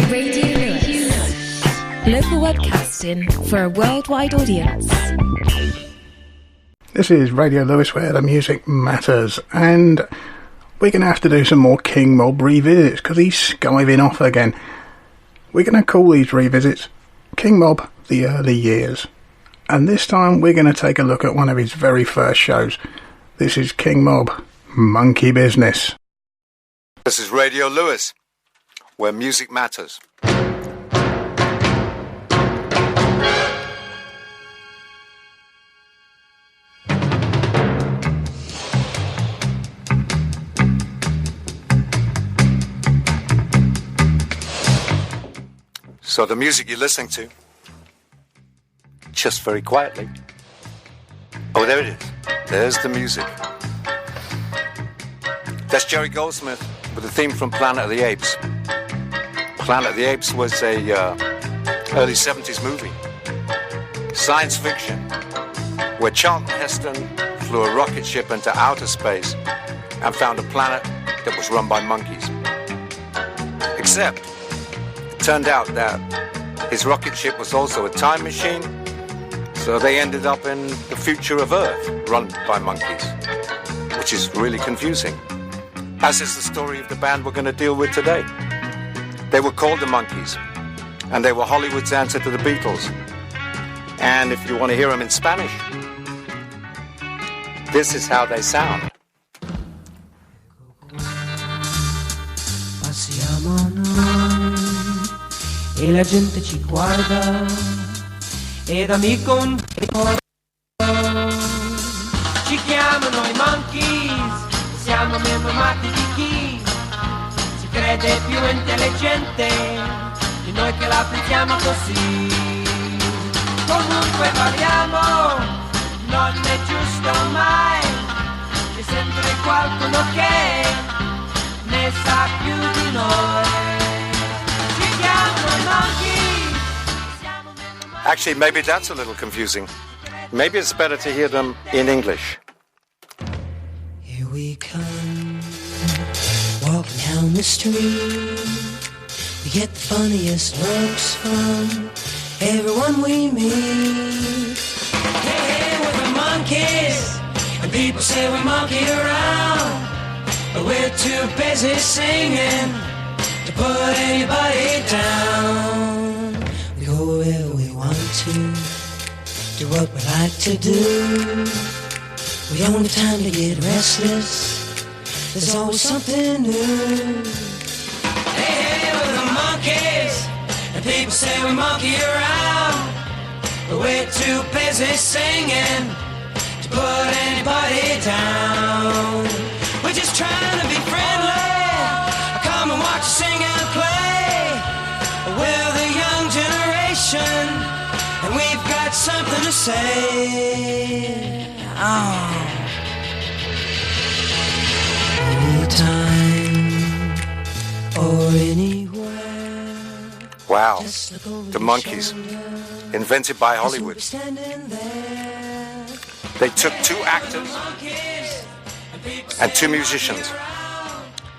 Radio Lewes. Local webcasting for a worldwide audience. This is Radio Lewes, where the music matters, and we're going to have to do some more King Mob revisits because he's skiving off again. We're going to call these revisits King Mob The Early Years, and this time we're going to take a look at one of his very first shows. This is King Mob, Monkee Buisness. This is Radio Lewes, where music matters. So the music you're listening to, just very quietly. Oh, there it is. There's the music. That's Jerry Goldsmith with the theme from Planet of the Apes. Planet of the Apes was a early 70s movie. Science fiction, where Charlton Heston flew a rocket ship into outer space and found a planet that was run by monkeys. Except, it turned out that his rocket ship was also a time machine, so they ended up in the future of Earth, run by monkeys, which is really confusing. As is the story of the band we're going to deal with today. They were called the Monkees, and they were Hollywood's answer to the Beatles. And if you want to hear them in Spanish, this is how they sound. Passiamo noi e la gente ci guarda ed amico un po'. Ci chiamano i Monkees, siamo meno matti di chi si crede più intelligente di noi che la pensiamo così. Comunque parliamo, non è giusto mai, c'è sempre qualcuno che ne sa più di noi. Ci chiamano i Monkee. Actually, maybe that's a little confusing. Maybe it's better to hear them in English. Here we come, walking down the street. We get the funniest looks from everyone we meet. Hey, hey, we're the Monkees, and people say we monkey around, but we're too busy singing to put anybody down. We go wherever we want to, do what we like to do. We don't have time to get restless, there's always something new. Hey, hey, we're the Monkees, and people say we monkey around, but we're too busy singing to put anybody down. We're just trying to be friendly, come and watch us sing and play. We're the young generation, and we've got something to say. Oh. Anytime or anywhere. Wow, the Monkees, invented by Hollywood. They took two actors and two musicians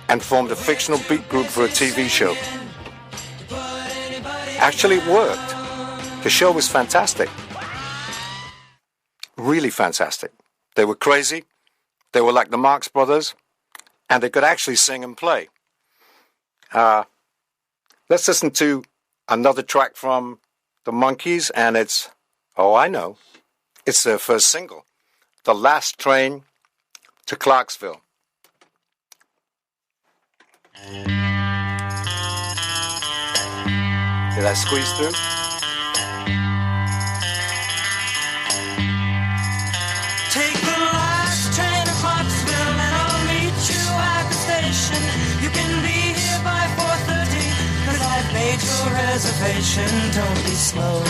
and formed a fictional beat group for a TV show. Actually, it worked. The show was fantastic. Really fantastic. They were crazy. They were like the Marx Brothers, and they could actually sing and play. Let's listen to another track from the Monkees, and it's, oh, I know, it's their first single, The Last Train to Clarksville. Did I squeeze through? Take the last train to Clarksville and I'll meet you at the station. You can be here by 4:30, cause I've made your reservation. Don't be slow.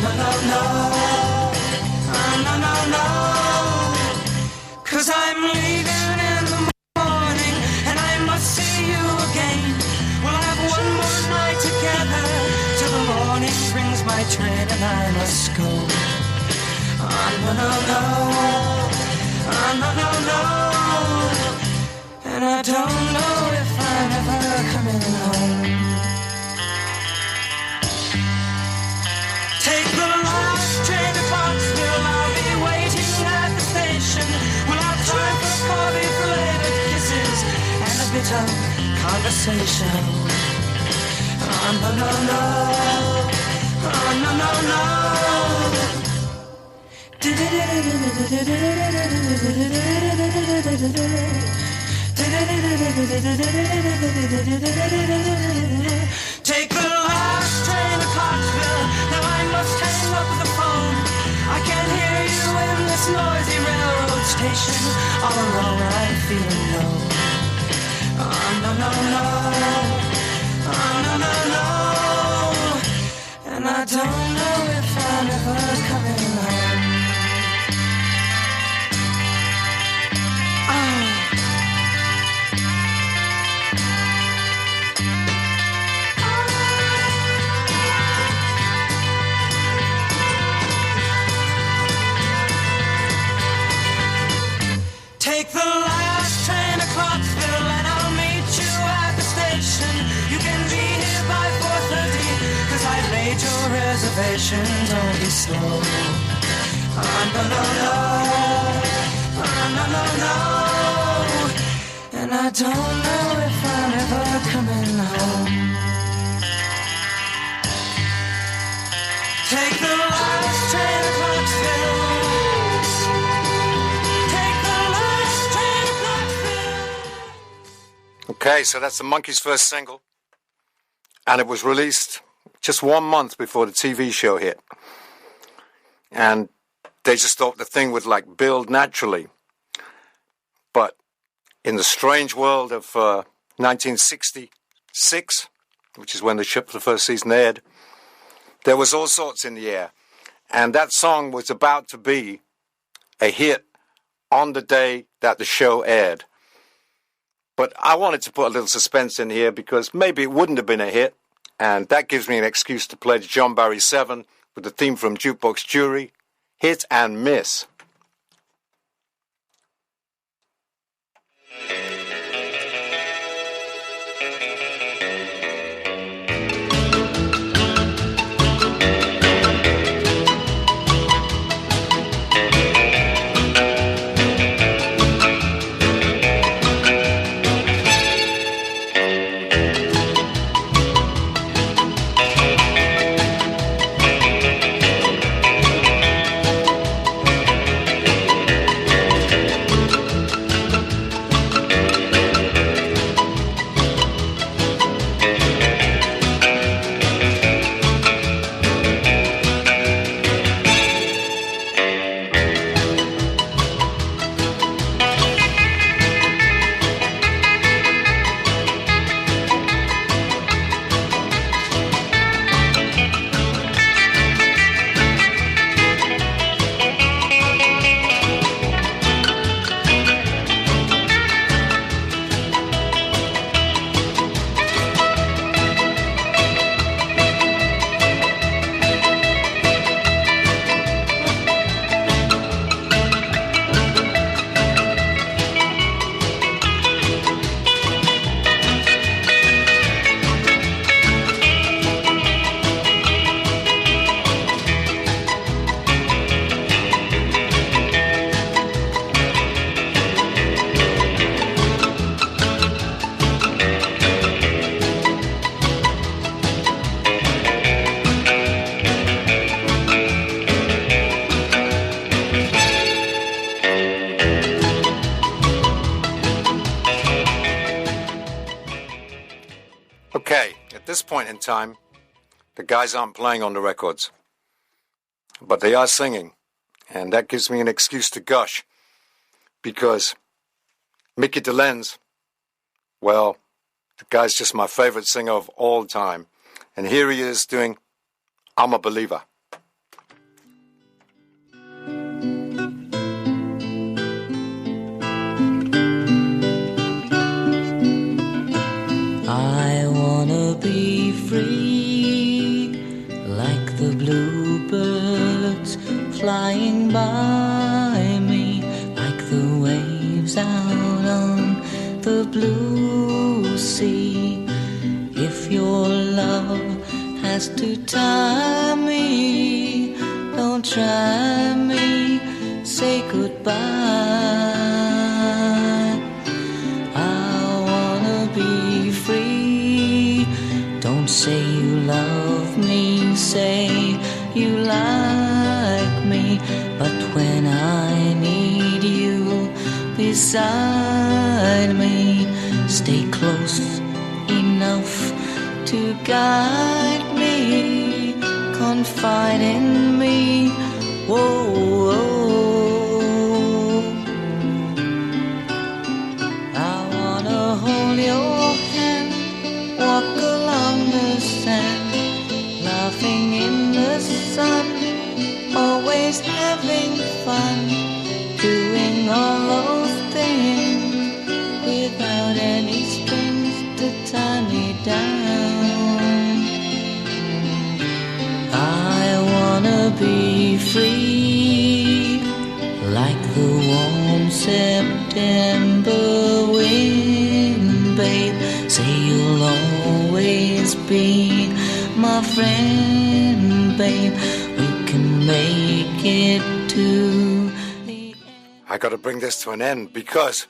No, no, no. No, no, no. Cause I'm leaving in the morning and I must see you again. We'll have one more night together till the morning brings my train and I must go. No, no, no. No, no, no. And I don't know if I'm ever coming home. conversation. Oh, no, no, no. Oh, no, no, no. Take the last train to Clarksville. Now I must hang up the phone. I can't hear you in this noisy railroad station. All alone I feel alone. Oh, no, no, no. Oh, no, no, no. And I don't know if I'm ever coming home. Take the last train to Clarksville and I'll meet you at the station. You can be here by 4:30, 'cause I made your reservation. Don't be slow. Oh, no, no, no. Oh, no, no, no. And I don't know if I'm ever coming home. Take the last train to Clarksville. Okay, so that's the Monkees' first single. And it was released just 1 month before the TV show hit. And they just thought the thing would like build naturally. But in the strange world of 1966, which is when the first season aired, there was all sorts in the air. And that song was about to be a hit on the day that the show aired. But I wanted to put a little suspense in here because maybe it wouldn't have been a hit. And that gives me an excuse to play the John Barry 7 with the theme from Jukebox Jury, Hit and Miss. Okay, at this point in time, the guys aren't playing on the records, but they are singing, and that gives me an excuse to gush, because Mickey DeLenz, well, the guy's just my favorite singer of all time, and here he is doing I'm a Believer. I wanna be free, like the bluebirds flying by me, like the waves out on the blue sea. If your love has to tie me, don't try me, say goodbye. I wanna be free, say you love me, say you like me, but when I need you beside me, stay close enough to guide me, confide in me, whoa, whoa. I wanna hold your hand, walk along the sand, laughing in the sun, always having fun, doing all those things without any strings to tie me down. I wanna be free, like the warm September wind, babe. Say you'll always be my friend, babe. We can make it to the end. I got to bring this to an end because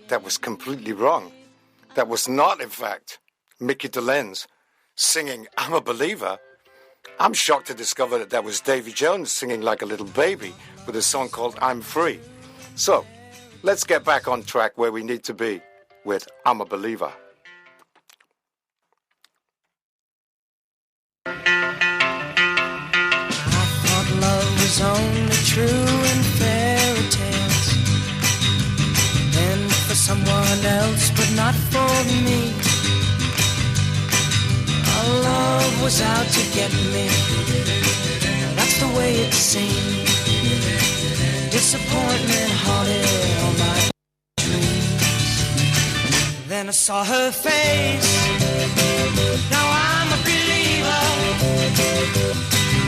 that was completely wrong. That was not, in fact, Mickey DeLenz singing I'm a Believer. I'm shocked to discover that that was Davy Jones singing like a little baby with a song called I'm Free. So, let's get back on track where we need to be with I'm a Believer. I thought love was only true in fairy tales, and for someone else, but not for me. Our love was out to get me, that's the way it seemed. Disappointment haunted all my dreams. Then I saw her face, now I'm a believer.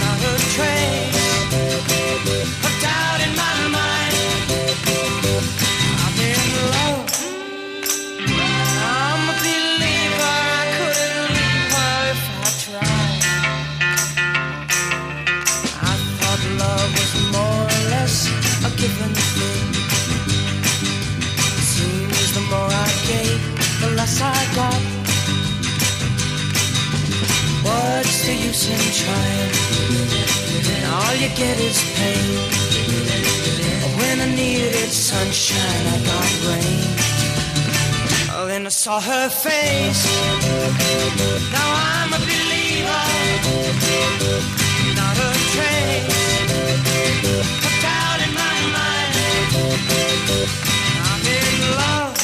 Not a trace of doubt in my mind. I'm in love, I'm a believer. I couldn't leave her if I tried. I thought love was more or less a given thing. Seems the more I gave, the less I got. What's the use in trying? All you get is pain. When I needed sunshine, I got rain. Oh, then I saw her face. Now I'm a believer. Not a trace of doubt in my mind. I'm in love,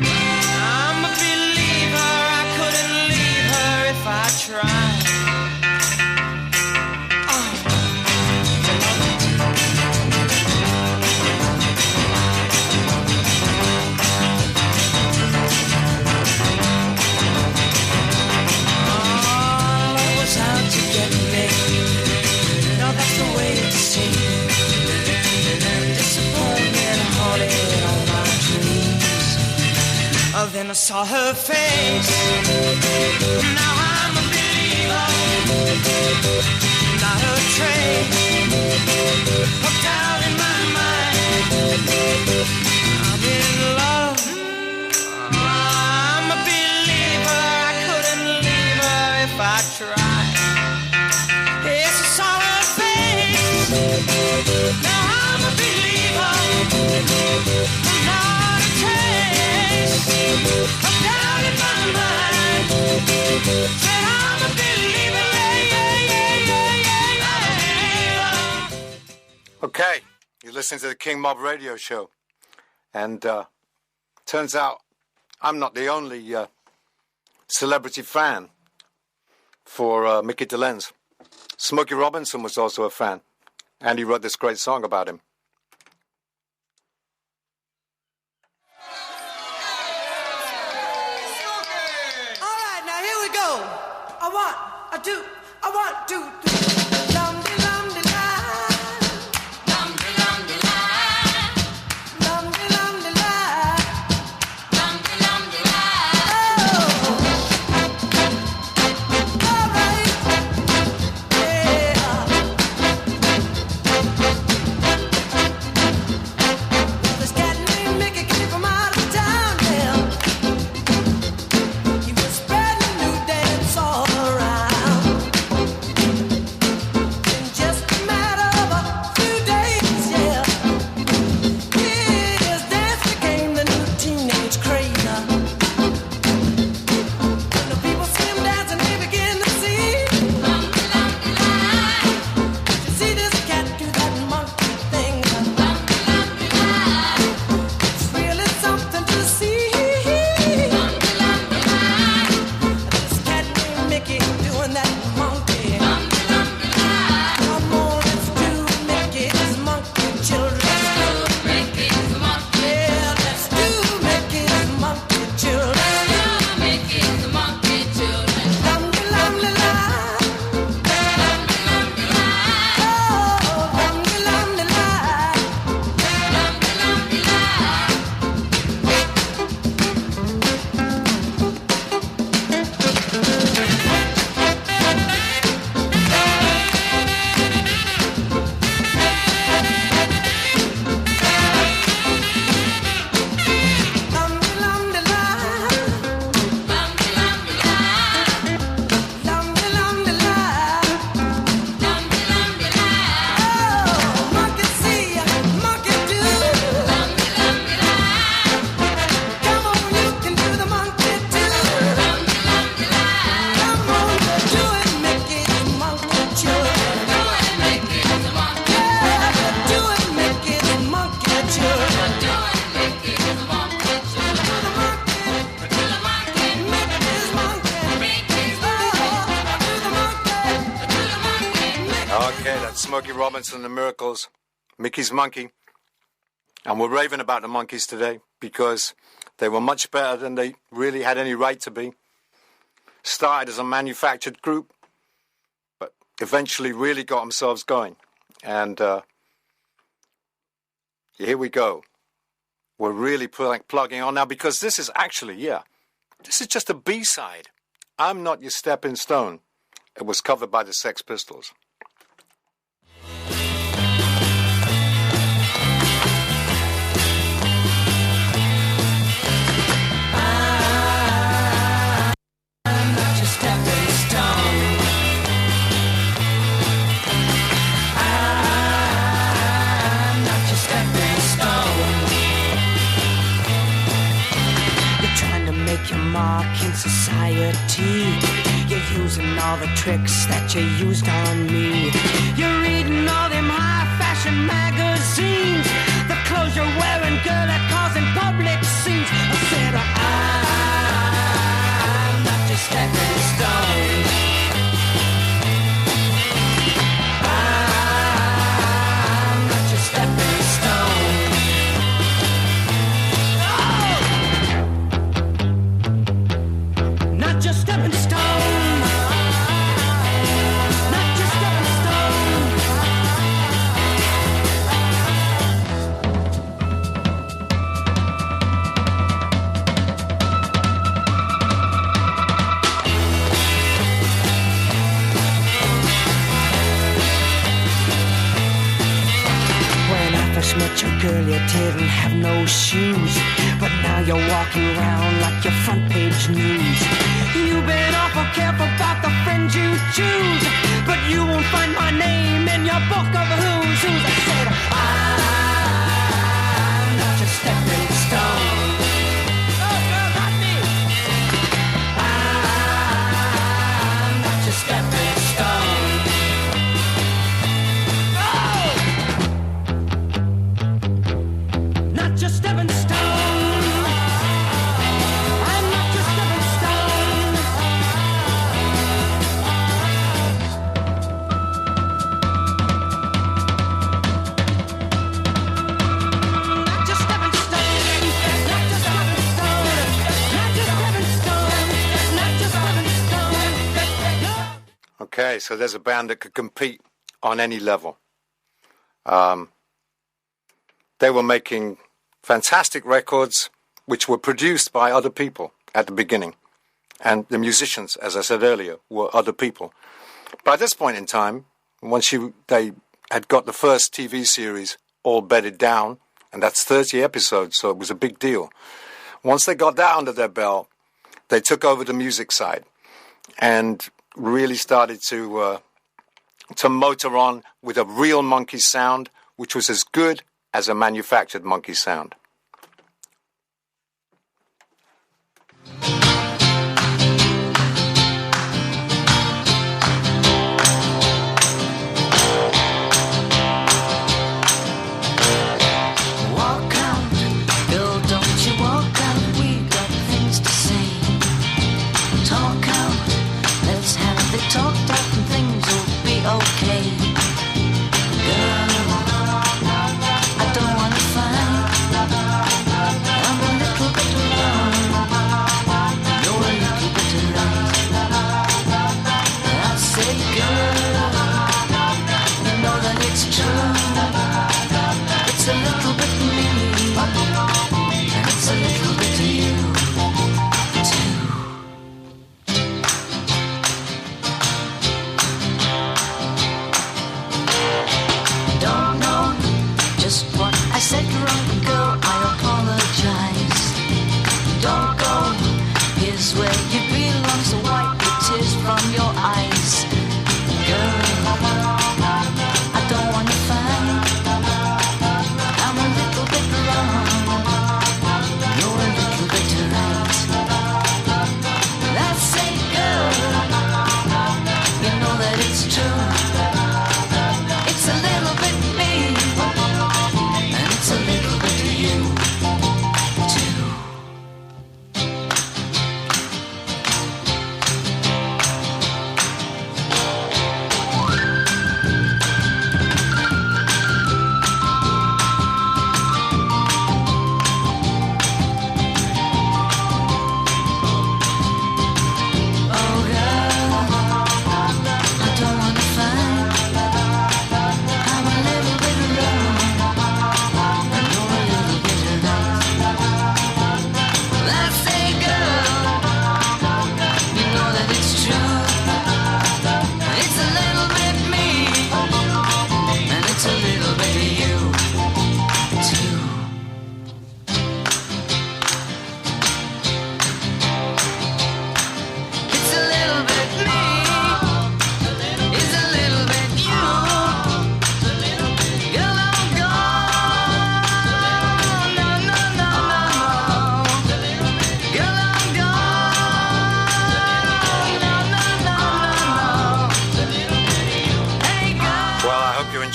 I'm a believer. I couldn't leave her if I tried. Love was out to get me. Now that's the way it seemed. Disappointment haunted all my dreams. Oh, then I saw her face. Now I'm a believer. Not a trace of doubt in my mind. I'm in love, I'm a believer. I couldn't leave her if I tried. Yes, I saw her face. Now I'm a believer. Not a trace of doubt in my mind. Said I'm a believer, Okay, you're listening to the King Mob Radio Show. And turns out I'm not the only celebrity fan for Mickey DeLenz. Smokey Robinson was also a fan, and he wrote this great song about him. All right, now here we go. I want to. Dance all that's Smokey Robinson and the Miracles, Mickey's Monkey. And we're raving about the Monkees today because they were much better than they really had any right to be. Started as a manufactured group, but eventually really got themselves going. And here we go. We're really plugging on now because this is actually, this is just a B-side. I'm Not Your Stepping Stone. It was covered by the Sex Pistols. Your mark in society. You're using all the tricks that you used on me. You're reading all them high-fashion magazines. The clothes you're wearing, girl, are causing public scenes. I said, I'm not your stepping stone. I'm not your stepping stone. Not just stepping stone. Not just stepping stone. When I first met you, girl, you didn't have no shoes. But now you're walking around like your front page news. You've been awful careful about the friends you choose, but you won't find my name in your book of who's who's. I said, I'm not your stepping stone. Oh, girl, not me. I'm not your stepping stone. Oh! Not your stepping stone. Okay, so there's a band that could compete on any level. They were making fantastic records which were produced by other people at the beginning. And the musicians, as I said earlier, were other people. By this point in time, once they had got the first TV series all bedded down, and that's 30 episodes, so it was a big deal. Once they got that under their belt, they took over the music side and really started to motor on with a real Monkee sound, which was as good as a manufactured Monkee sound. Walk out, girl, don't you walk out. We got things to say. Talk out, let's have the talk out and things will be okay. Girl, I don't wanna fight.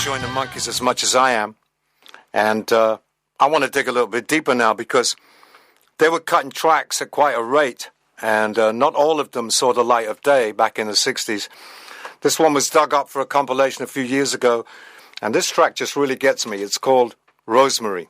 enjoying the Monkees as much as I am. And I want to dig a little bit deeper now because they were cutting tracks at quite a rate. And not all of them saw the light of day back in the 60s. This one was dug up for a compilation a few years ago. And this track just really gets me. It's called Rosemary.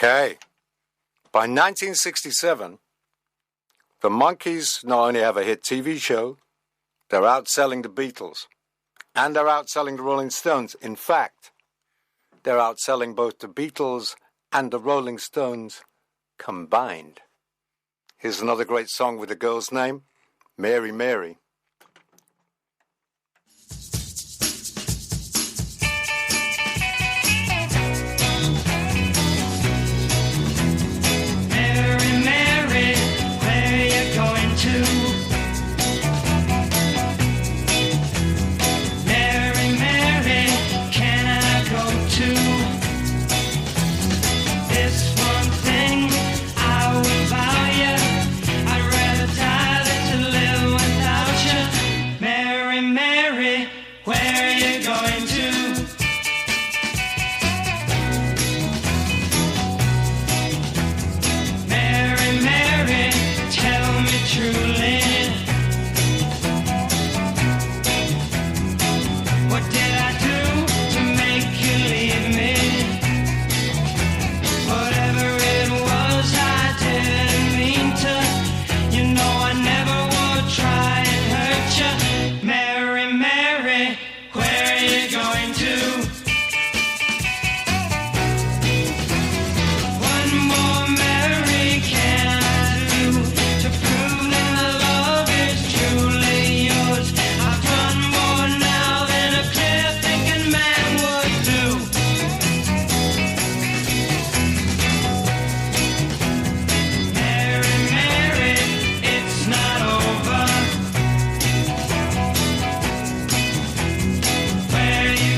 Okay. By 1967, the Monkees not only have a hit TV show, they're outselling the Beatles, and they're outselling the Rolling Stones. In fact, they're outselling both the Beatles and the Rolling Stones combined. Here's another great song with a girl's name, Mary Mary.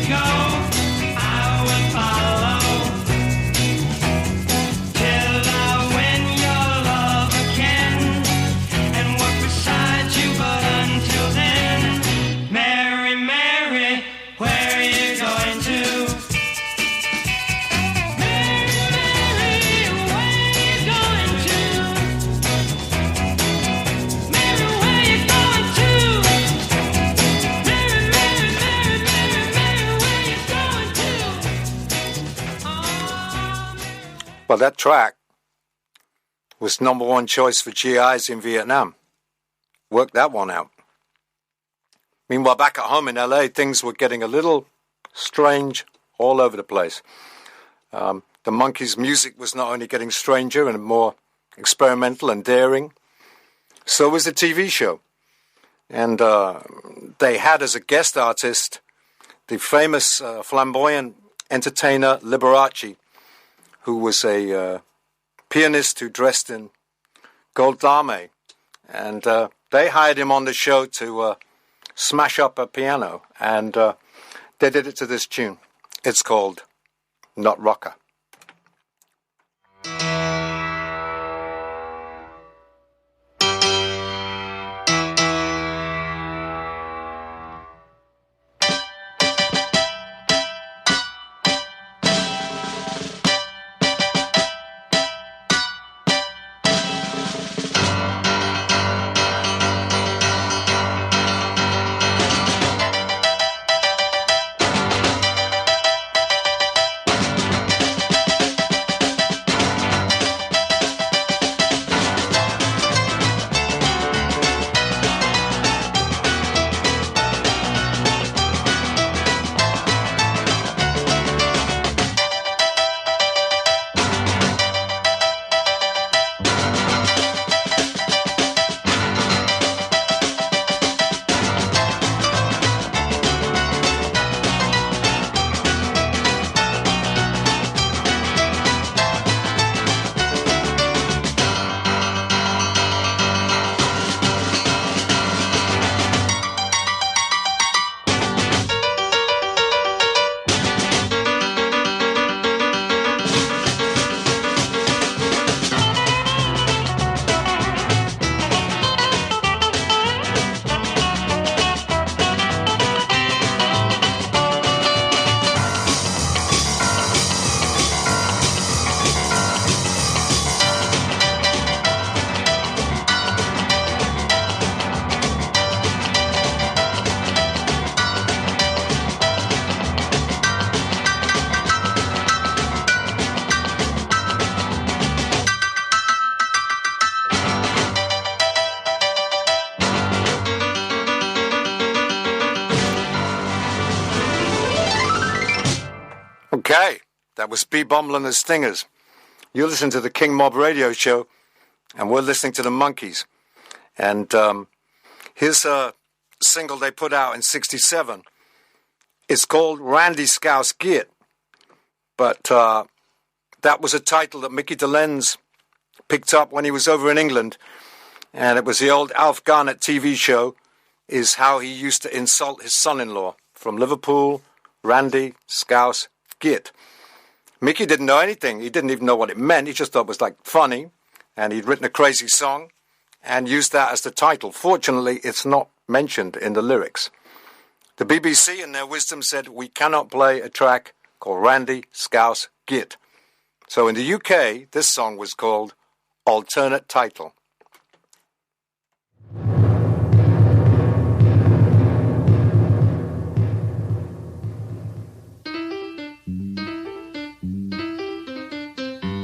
Go. Well, that track was #1 choice for GIs in Vietnam. Worked that one out. Meanwhile, back at home in LA, things were getting a little strange all over the place. The Monkees' music was not only getting stranger and more experimental and daring, so was the TV show. And they had as a guest artist the famous flamboyant entertainer Liberace, who was a pianist who dressed in gold dame. And they hired him on the show to smash up a piano. And they did it to this tune. It's called Nut Rocker. Okay, that was Pete Bumble and the Stingers. You listen to the King Mob radio show, and we're listening to the Monkees. And here's a single they put out in '67. It's called Randy Scouse Git. But that was a title that Mickey DeLenz picked up when he was over in England. And it was the old Alf Garnett TV show, is how he used to insult his son-in-law from Liverpool, Randy Scouse Git. Mickey didn't know anything. He didn't even know what it meant. He just thought it was like funny. And he'd written a crazy song and used that as the title. Fortunately, it's not mentioned in the lyrics. The BBC, in their wisdom, said we cannot play a track called Randy Scouse Git. So in the UK, this song was called Alternate Title.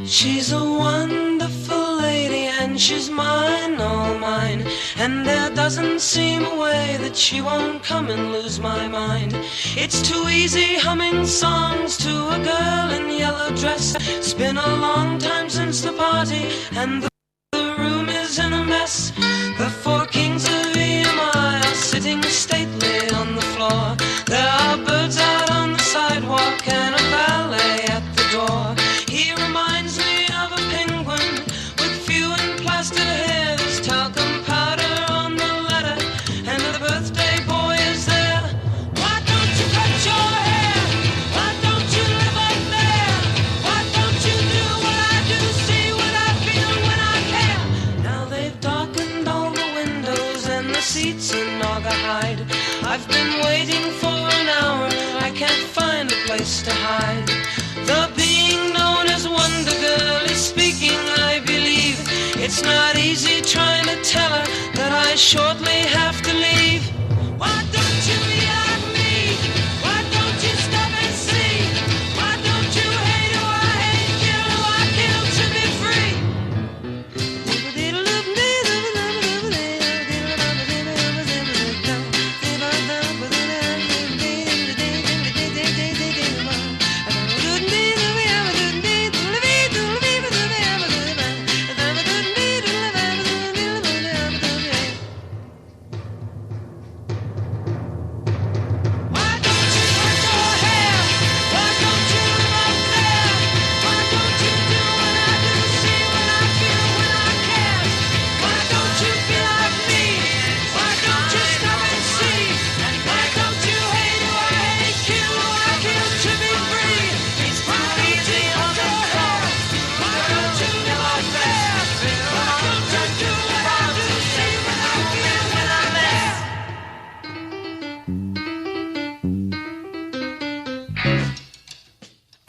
She's a wonderful lady and she's mine, all mine. And there doesn't seem a way that she won't come and lose my mind. It's too easy humming songs to a girl in yellow dress. It's been a long time since the party and the room is in a mess. The four kings of EMI are sitting stately on the floor. There are birds out on the sidewalk and a valet at the door. He reminds me of a penguin with few and plastered hair. There's talcum powder on the letter and the birthday boy is there. Why don't you cut your hair? Why don't you live up there? Why don't you do what I do, see what I feel when I care? Now they've darkened all the windows and the seats in Naugahyde. I've been waiting for an hour, I can't find a place to hide. The being known as Wonder Girl is speaking, I believe. It's not easy trying to tell her that I shortly have to leave. Why don't you yell at me? Why don't you stop and see? Why don't you hate who I hate, kill who I kill,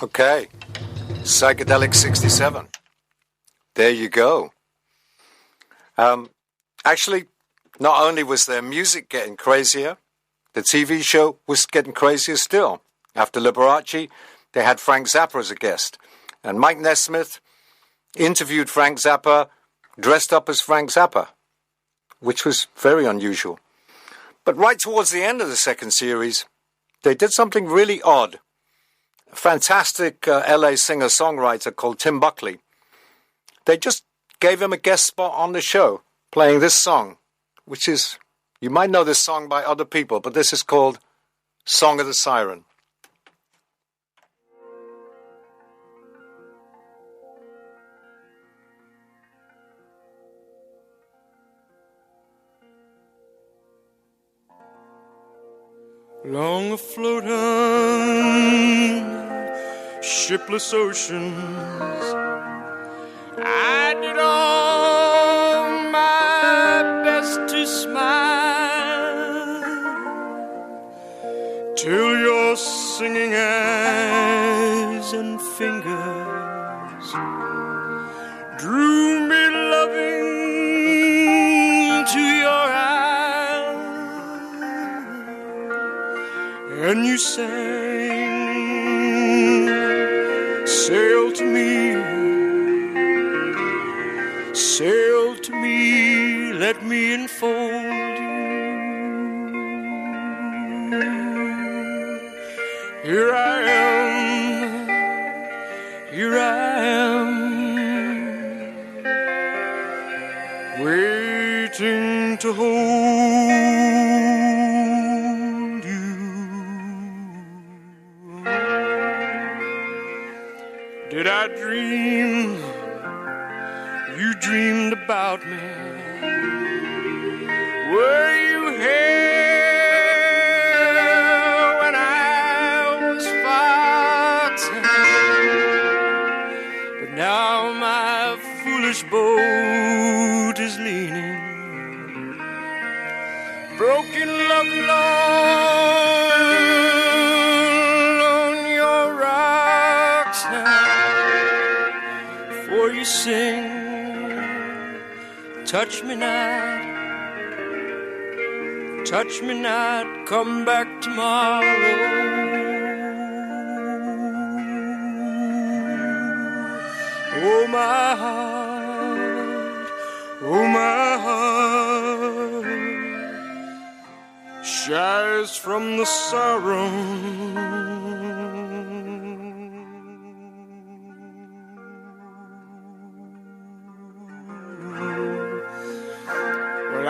Okay, Psychedelic 67. There you go. Actually, not only was their music getting crazier, the TV show was getting crazier still. After Liberace, they had Frank Zappa as a guest. And Mike Nesmith interviewed Frank Zappa dressed up as Frank Zappa, which was very unusual. But right towards the end of the second series, they did something really odd. A fantastic LA singer-songwriter called Tim Buckley. They just gave him a guest spot on the show, playing this song, which is, you might know this song by other people, but this is called Song of the Siren. Long afloat on shipless oceans, I did all my best to smile, till your singing eyes and fingers drew me loving to your eyes, and you sang, sail to me, sail to me, let me enfold you. Here I am, waiting to hold you. Did I dream you dreamed about me? Were you here when I was fighting? But now my foolish boat is leaning, broken love alone on your rocks now. For you sing, touch me not, come back tomorrow. Oh my heart shies from the sorrow.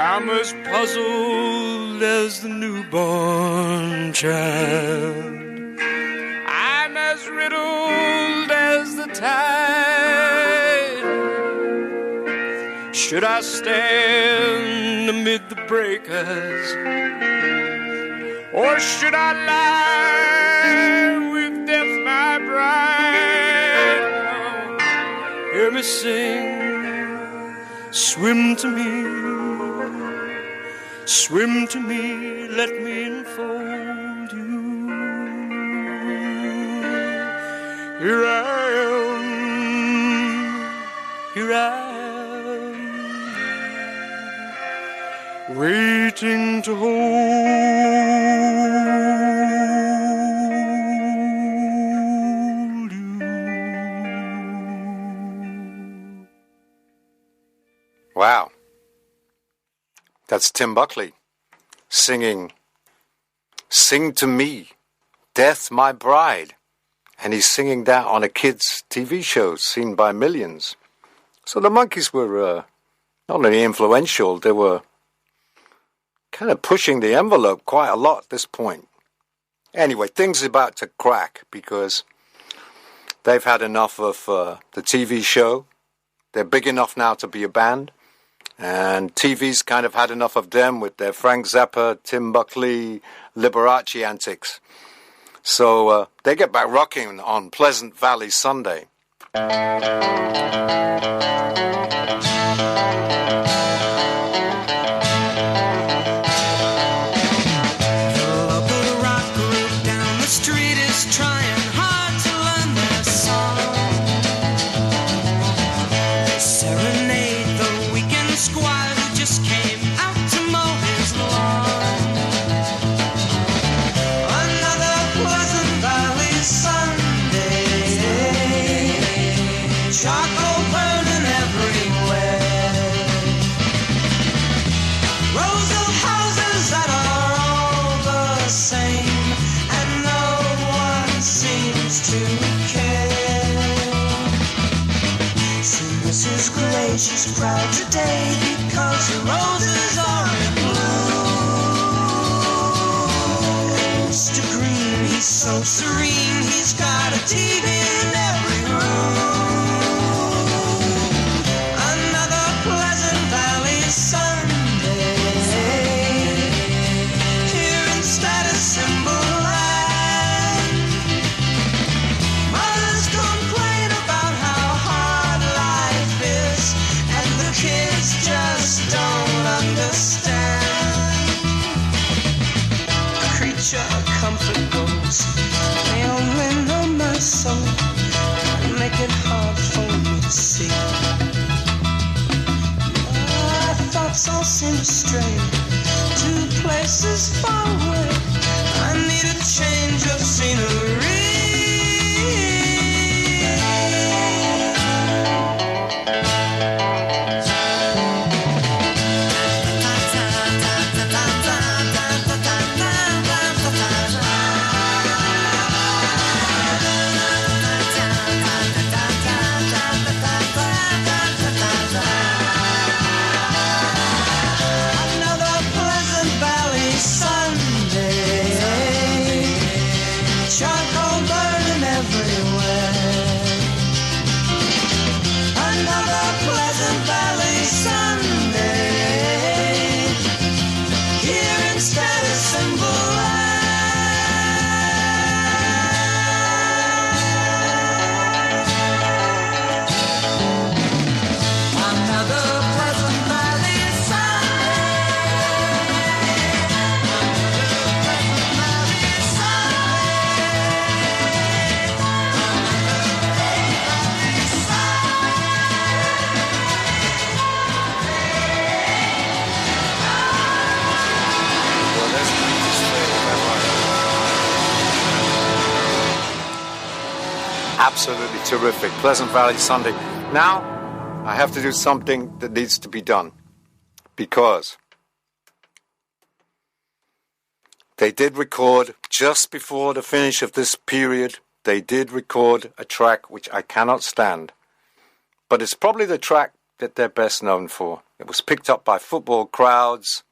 I'm as puzzled as the newborn child. I'm as riddled as the tide. Should I stand amid the breakers, or should I lie with death my bride? Hear me sing, swim to me, let me enfold you. Here I am, waiting to hold you. Wow. That's Tim Buckley singing Sing to Me, Death My Bride. And he's singing that on a kid's TV show seen by millions. So the Monkees were not only influential, they were kind of pushing the envelope quite a lot at this point. Anyway, things are about to crack because they've had enough of the TV show. They're big enough now to be a band. And TV's kind of had enough of them with their Frank Zappa, Tim Buckley, Liberace antics. So they get back rocking on Pleasant Valley Sunday. The local rock group down the street is trying hard to learn the she's proud today because the roses are in bloom. Mr. Green, he's so serene, he's got a TV in every room. Another Pleasant Valley Sunday, here in Status Symbol Land. Mothers complain about how hard life is, and the kids just don't understand. A creature of comfort goes, they only know my soul, and make it hard for me to see. My thoughts all seem to stray to places far away. I need a change of scenery. Another Pleasant Valley Sunday, charcoal burning everywhere. Another Pleasant Valley Sunday, here in Status Symbol Land. Another Pleasant Valley Well, there's the Beatles flavor, absolutely terrific. Pleasant Valley Sunday. Now, I have to do something that needs to be done. Because they did record, just before the finish of this period, they did record a track which I cannot stand. But it's probably the track that they're best known for. It was picked up by football crowds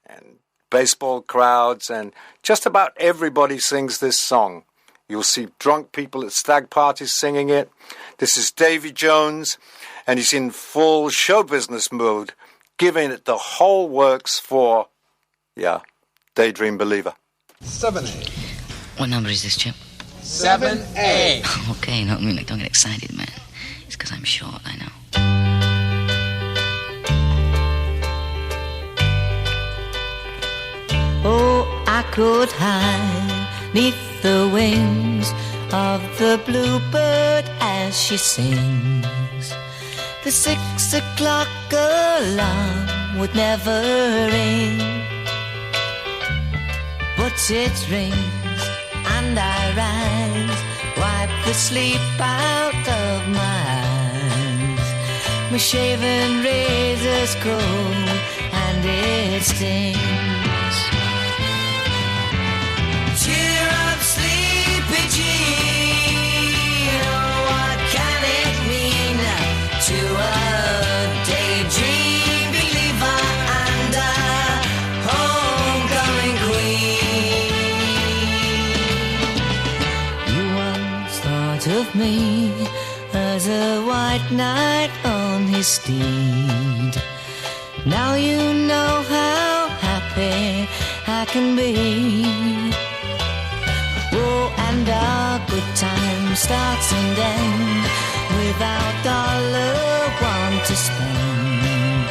and baseball crowds, and just about everybody sings this song. You'll see drunk people at stag parties singing it. This is Davy Jones, and he's in full show business mode, giving it the whole works for, Daydream Believer. 7A. What number is this, Chip? 7A. Okay, no, don't get excited, man. It's because I'm short, I know. Oh, I could hide neath the wings of the bluebird as she sings. The 6 o'clock alarm would never ring, but it rings and I rise, wipe the sleep out of my eyes. My shaven razor's cold and it stings. Cheer up, sleepy Jean. Oh, what can it mean to a daydream believer and a homecoming queen? You once thought of me as a white knight on his steed. Now you know how happy I can be. Oh, and our good time starts and ends without $1 to spend.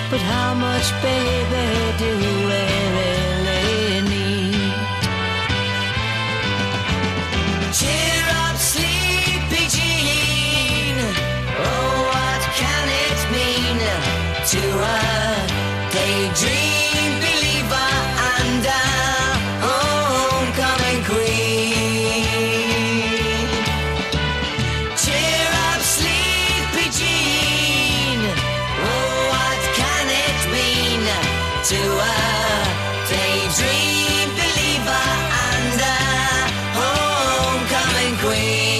But how much, baby, do we really need? Cheer up, sleepy Jean. Oh, what can it mean to a daydream believer and a homecoming queen? Cheer up, sleepy Jean. Oh, what can it mean to a daydream believer and a homecoming queen?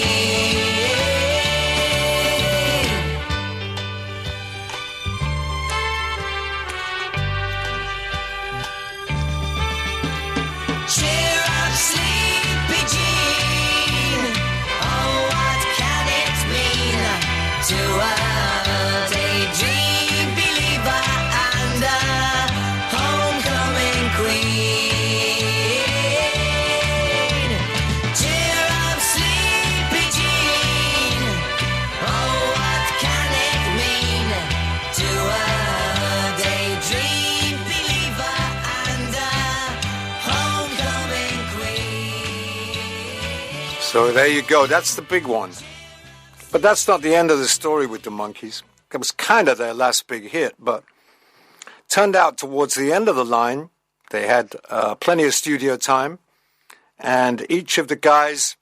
So there you go. That's the big one. But that's not the end of the story with the Monkees. It was kind of their last big hit, but turned out towards the end of the line, they had plenty of studio time, and each of the guys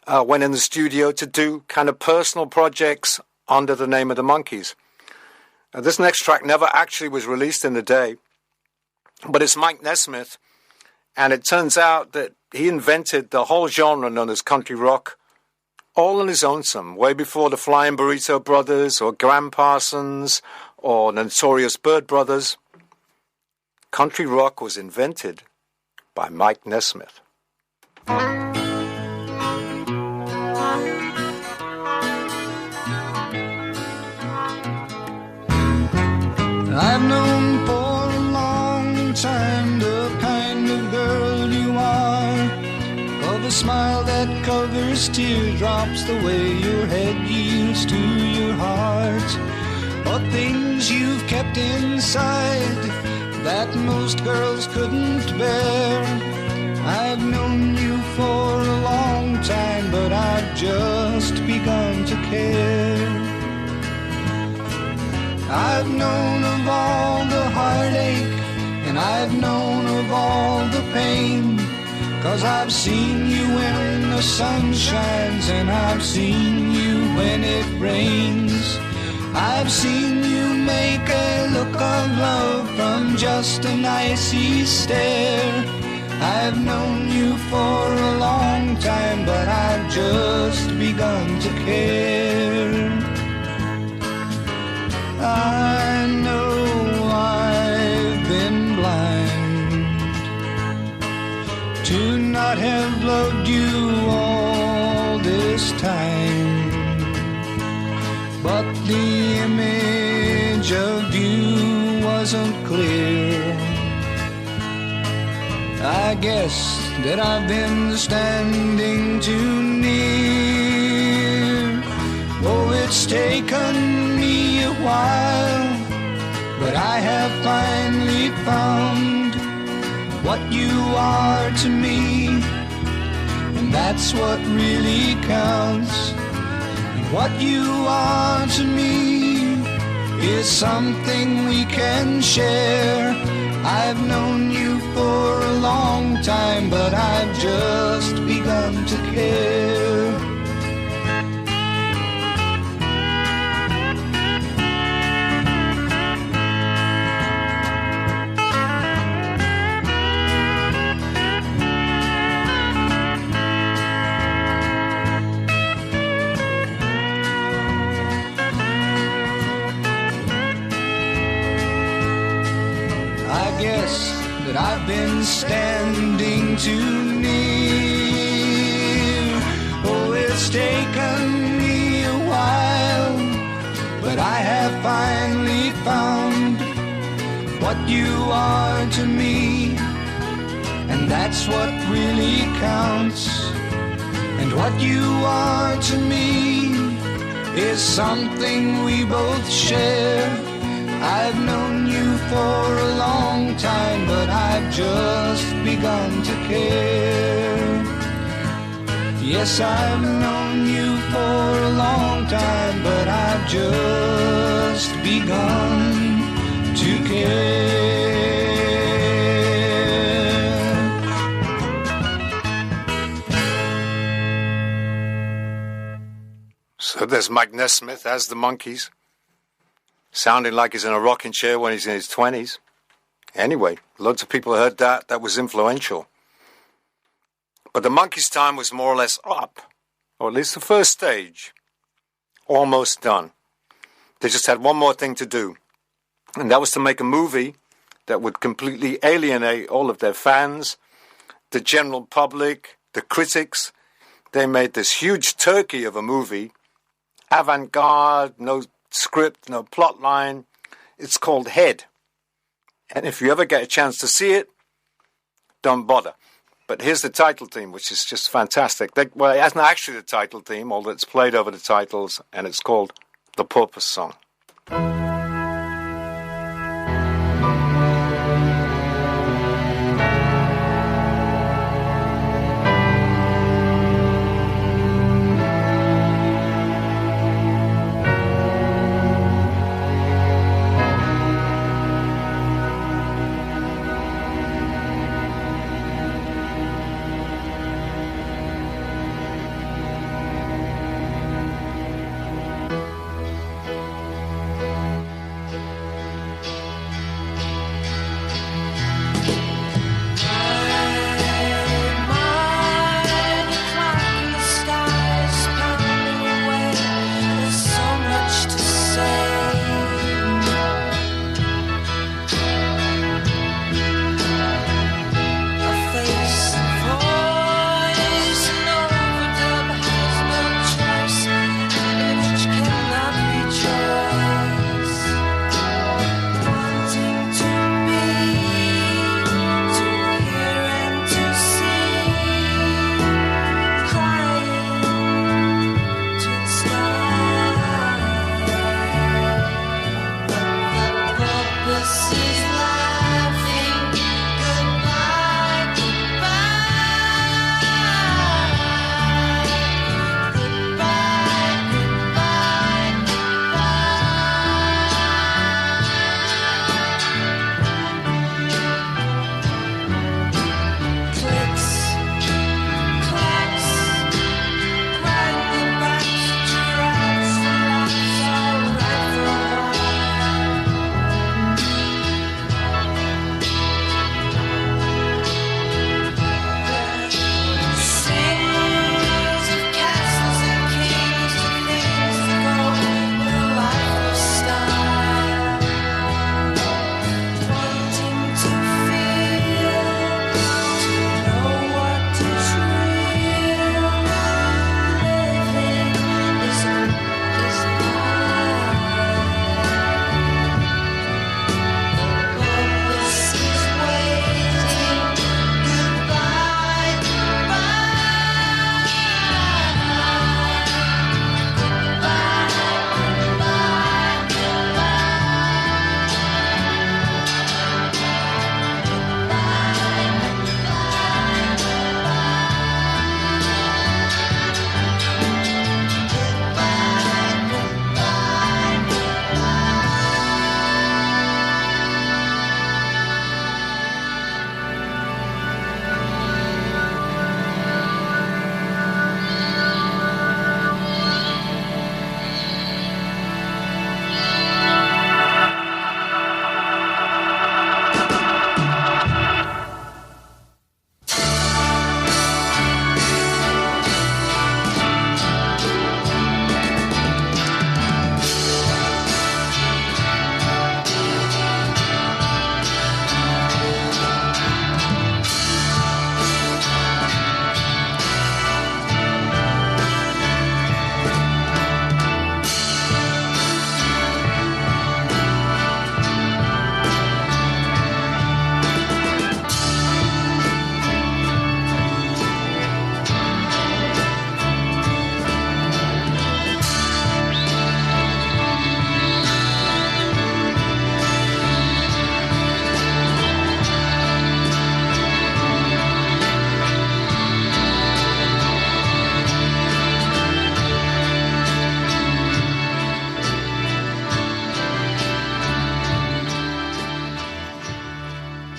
went in the studio to do kind of personal projects under the name of the Monkees. This next track never actually was released in the day, but it's Mike Nesmith, and it turns out that he invented the whole genre known as country rock all on his own, way before the Flying Burrito Brothers or Graham Parsons or the Notorious Bird Brothers. Country rock was invented by Mike Nesmith. I've known for a long time the kind of girl you are, of a smile that covers teardrops, the way your head yields to your heart, of things you've kept inside that most girls couldn't bear. I've known you for a long time, but I've just begun to care. I've known of all the heartache, and I've known of all the pain, 'cause I've seen you when the sun shines, and I've seen you when it rains. I've seen you make a look of love from just an icy stare. I've known you for a long time, but I've just begun to care. I know I've been blind to not have loved you all this time, but the image of you wasn't clear. I guess that I've been standing too near. Oh, it's taken me a while, but I have finally found what you are to me, and that's what really counts. And what you are to me is something we can share. I've known you for a long time, but I've just begun to care. That I've been standing too near. Oh, it's taken me a while, but I have finally found what you are to me, and that's what really counts. And what you are to me is something we both share. I've known you for a long time, but I've just begun to care. Yes, I've known you for a long time, but I've just begun to care. So there's Mike Nesmith as the Monkees, sounding like he's in a rocking chair when he's in his 20s. Anyway, loads of people heard that. That was influential. But the Monkees' time was more or less up, or at least the first stage, almost done. They just had one more thing to do, and that was to make a movie that would completely alienate all of their fans, the general public, the critics. They made this huge turkey of a movie, avant-garde, no script, no plot line. It's called Head. And if you ever get a chance to see it, don't bother. But here's the title theme, which is just fantastic. Well, it hasn't actually the title theme, although it's played over the titles, and it's called The Porpoise Song.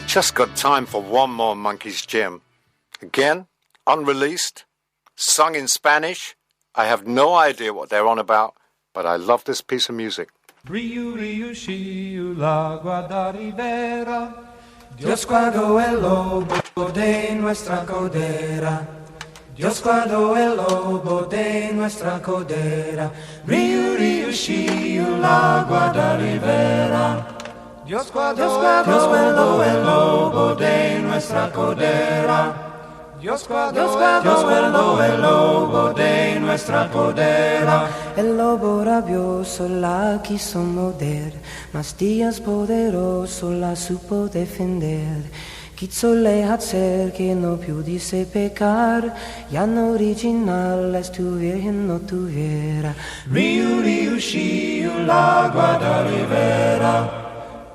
Just got time for one more Monkey's Gym. Again, unreleased, sung in Spanish. I have no idea what they're on about, but I love this piece of music. Riu, riu, sciu, l'agua da ribera, Dios guardó el lobo de nuestra codera, Dios guardó el lobo de nuestra codera, Riu, riu, sciu, l'agua da ribera, Dios guardó el lobo de nuestra codera, Dios guardó el lobo de nuestra codera. El lobo rabioso la quiso morder, mas Dios poderoso la supo defender. Quiso le hacer que no pudiese pecar, ya no original tu virgen no tuviera. Riu, riu, sciu, l'agua da ribera,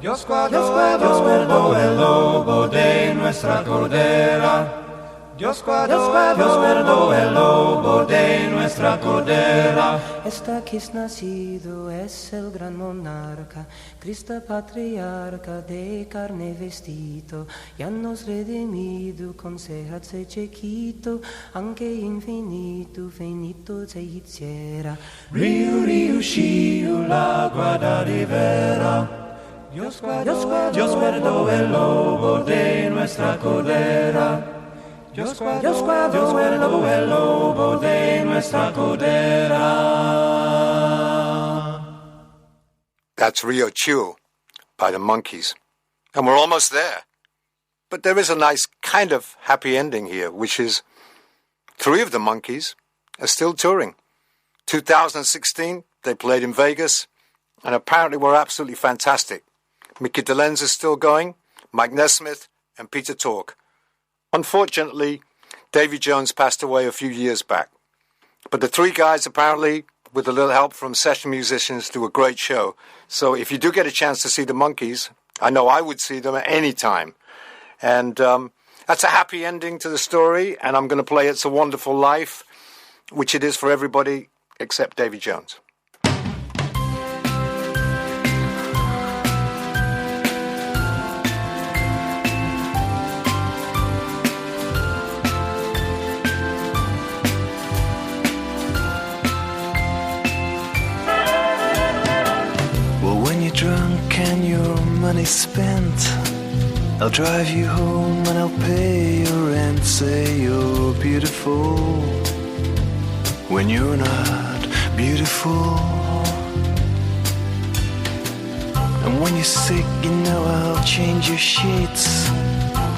Dios guardó el lobo de nuestra codera. Dios guardó el lobo de nuestra codera. Esta que es nacido es el gran monarca, Cristo patriarca de carne vestido, ya nos redimido con se chiquito, aunque infinito, finito se hiciera. Riu, riu, sciu, l'agua da ribera, Dios guardó el lobo de nuestra codera. Dios guardó el lobo de nuestra codera. That's Rio Chiu by the Monkees. And we're almost there. But there is a nice kind of happy ending here, which is 3 of the Monkees are still touring. 2016, they played in Vegas, and apparently were absolutely fantastic. Mickey Dolenz is still going, Mike Nesmith, and Peter Tork. Unfortunately, Davy Jones passed away a few years back. But the 3 guys apparently, with a little help from session musicians, do a great show. So if you do get a chance to see the Monkees, I know I would see them at any time. And that's a happy ending to the story, and I'm going to play It's a Wonderful Life, which it is for everybody except Davy Jones. Drunk and your money spent, I'll drive you home and I'll pay your rent. Say you're beautiful when you're not beautiful. And when you're sick, you know I'll change your sheets,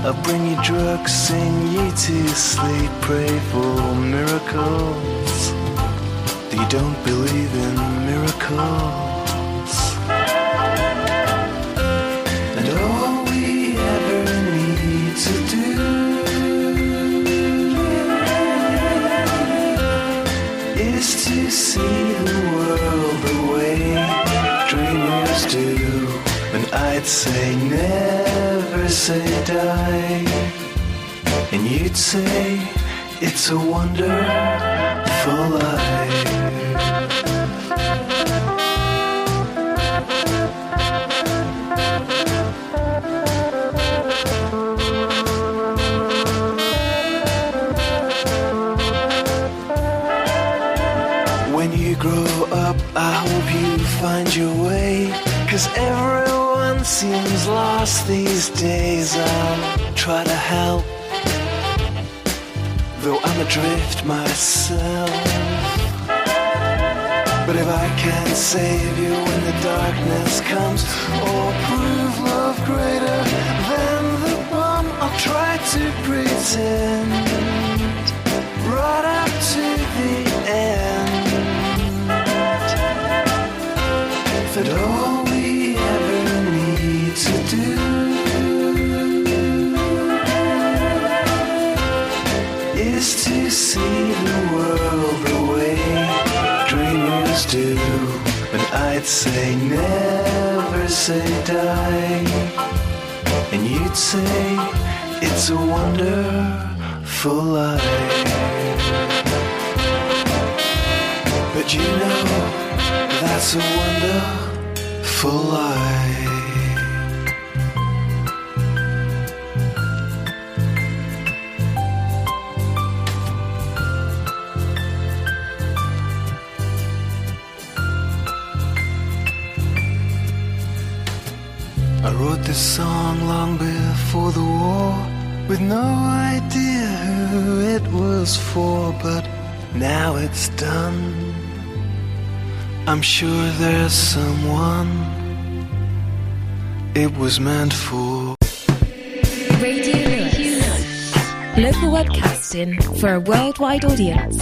I'll bring you drugs, sing you to sleep. Pray for miracles. Do you don't believe in miracles? All we ever need to do is to see the world the way dreamers do. And I'd say never say die, and you'd say it's a wonderful life. Grow up, I hope you find your way, 'cause everyone seems lost these days. I'll try to help, though I'm adrift myself. But if I can't save you when the darkness comes, or prove love greater than the bomb, I'll try to pretend right up to the end that all we ever need to do is to see the world the way dreamers do. And I'd say never say die, and you'd say it's a wonderful life. But you know that's a wonderful life. wrote this song long before the war, with no idea who it was for, but now it's done. I'm sure there's someone it was meant for. Radio Lewes. Local webcasting for a worldwide audience.